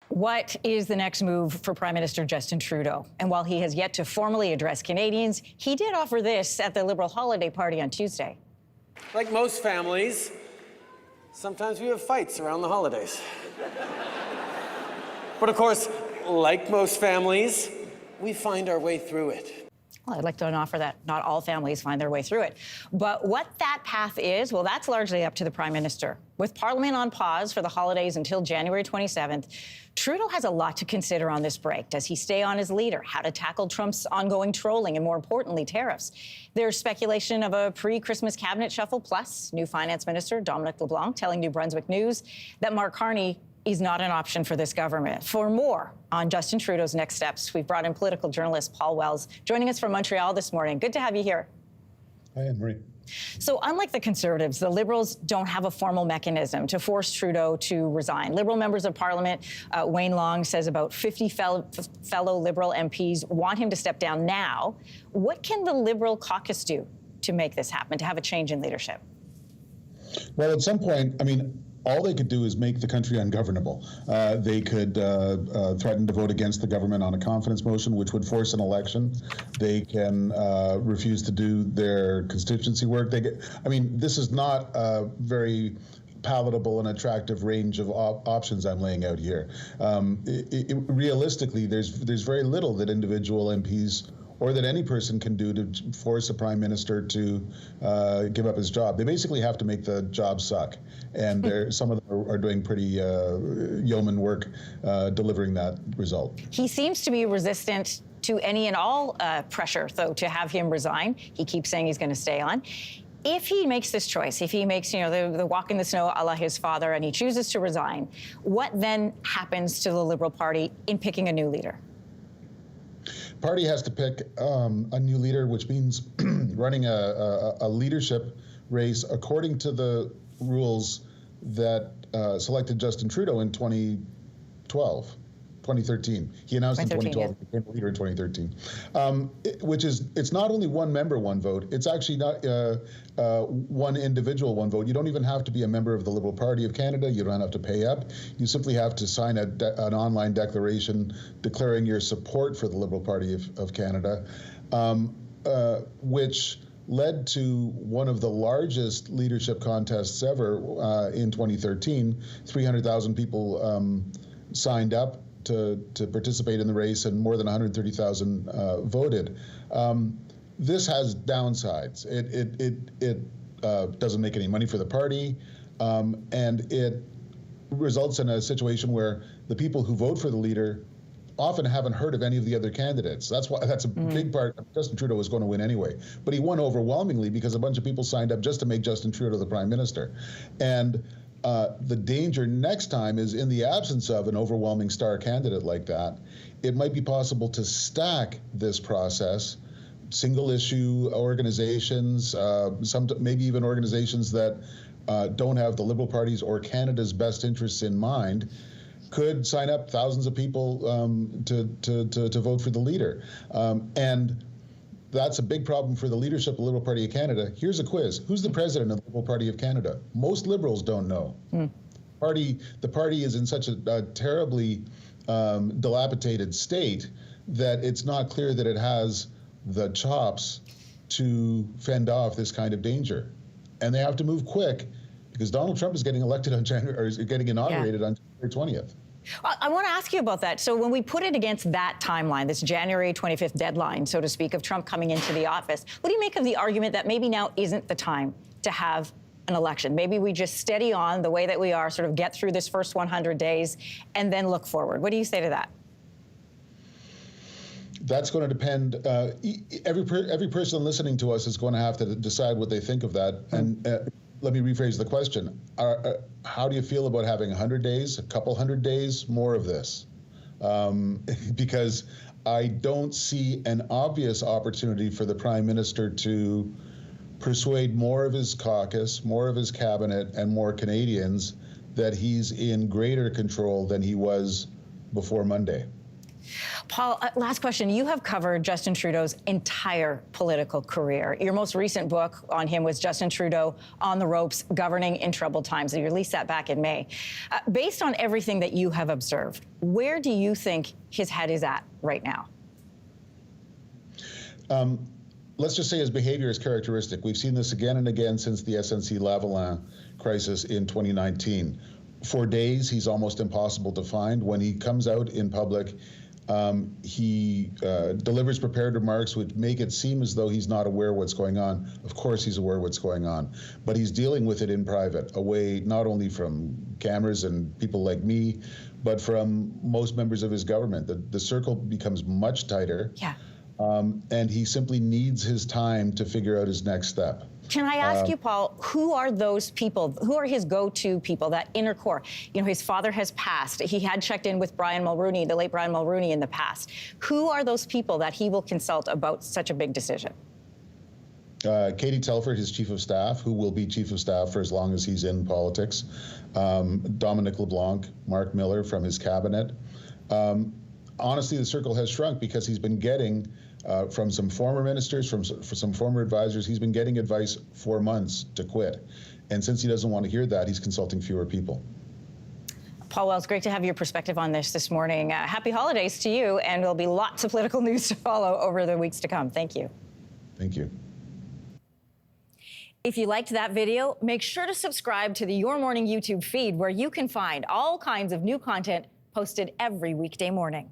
What is the next move for Prime Minister Justin Trudeau? And while he has yet to formally address Canadians, he did offer this at the Liberal holiday party on Tuesday. Like most families, sometimes we have fights around the holidays. But of course, like most families, we find our way through it. Well, I'd like to offer that not all families find their way through it. But what that path is, well, that's largely up to the Prime Minister. With Parliament on pause for the holidays until January 27th, Trudeau has a lot to consider on this break. Does he stay on as leader? How to tackle Trump's ongoing trolling and, more importantly, tariffs? There's speculation of a pre-Christmas cabinet shuffle, plus new Finance Minister Dominic LeBlanc telling New Brunswick News that Mark Carney is not an option for this government. For more on Justin Trudeau's next steps, we've brought in political journalist Paul Wells, joining us from Montreal this morning. Good to have you here. Hi, Anne-Marie. So unlike the Conservatives, the Liberals don't have a formal mechanism to force Trudeau to resign. Liberal members of Parliament, Wayne Long says about 50 fellow Liberal MPs want him to step down now. What can the Liberal caucus do to make this happen, to have a change in leadership? Well, at some point, I mean, all they could do is make the country ungovernable. They could threaten to vote against the government on a confidence motion, which would force an election. They can refuse to do their constituency work. I mean, this is not a very palatable and attractive range of options I'm laying out here. Realistically, there's very little that individual MPs or that any person can do to force a prime minister to give up his job. They basically have to make the job suck. And some of them are doing pretty yeoman work delivering that result. He seems to be resistant to any and all pressure, though, to have him resign. He keeps saying he's going to stay on. If he makes this choice, if he makes, the walk in the snow a la his father, and he chooses to resign, what then happens to the Liberal Party in picking a new leader? Party has to pick a new leader, which means running a leadership race according to the rules that selected Justin Trudeau in 2013. He announced in 2012 he became a leader in 2013, which is, it's not only one member, one vote. It's actually not one individual, one vote. You don't even have to be a member of the Liberal Party of Canada. You don't have to pay up. You simply have to sign an online declaration declaring your support for the Liberal Party of Canada, which led to one of the largest leadership contests ever in 2013. 300,000 people signed up to participate in the race, and more than 130,000 voted. This has downsides. It doesn't make any money for the party, and it results in a situation where the people who vote for the leader often haven't heard of any of the other candidates. That's a big part. Justin Trudeau was going to win anyway, but he won overwhelmingly because a bunch of people signed up just to make Justin Trudeau the Prime Minister. And the danger next time is, in the absence of an overwhelming star candidate like that, it might be possible to stack this process. Single issue organizations, maybe even organizations that don't have the Liberal Party's or Canada's best interests in mind, could sign up thousands of people to vote for the leader. And that's a big problem for the leadership of the Liberal Party of Canada. Here's a quiz. Who's the president of the Liberal Party of Canada? Most Liberals don't know. The party is in such a terribly dilapidated state that it's not clear that it has the chops to fend off this kind of danger. And they have to move quick, because Donald Trump is getting elected on getting inaugurated on January 20th. I want to ask you about that. So when we put it against that timeline, this January 25th deadline, so to speak, of Trump coming into the office, what do you make of the argument that maybe now isn't the time to have an election? Maybe we just steady on the way that we are, sort of get through this first 100 days, and then look forward. What do you say to that? That's going to depend. Every person listening to us is going to have to decide what they think of that. And let me rephrase the question. How do you feel about having 100 days, a couple hundred days, more of this? Because I don't see an obvious opportunity for the Prime Minister to persuade more of his caucus, more of his cabinet, and more Canadians that he's in greater control than he was before Monday. Paul, last question. You have covered Justin Trudeau's entire political career. Your most recent book on him was Justin Trudeau on the Ropes, Governing in Troubled Times. And you released that back in May. Based on everything that you have observed, where do you think his head is at right now? Let's just say his behavior is characteristic. We've seen this again and again since the SNC-Lavalin crisis in 2019. For days, he's almost impossible to find. When he comes out in public, he delivers prepared remarks which make it seem as though he's not aware what's going on. Of course he's aware what's going on, but he's dealing with it in private, away not only from cameras and people like me, but from most members of his government. The circle becomes much tighter. Yeah. And he simply needs his time to figure out his next step. Can I ask you, Paul, who are those people? Who are his go-to people, that inner core? You know, his father has passed. He had checked in with Brian Mulroney, the late Brian Mulroney, in the past. Who are those people that he will consult about such a big decision? Katie Telford, his chief of staff, who will be chief of staff for as long as he's in politics. Dominic LeBlanc, Mark Miller from his cabinet. Honestly, the circle has shrunk because he's been getting from some former ministers, from some former advisors, he's been getting advice for months to quit. And since he doesn't want to hear that, he's consulting fewer people. Paul Wells, great to have your perspective on this morning. Happy holidays to you, and there'll be lots of political news to follow over the weeks to come. Thank you. Thank you. If you liked that video, make sure to subscribe to the Your Morning YouTube feed, where you can find all kinds of new content posted every weekday morning.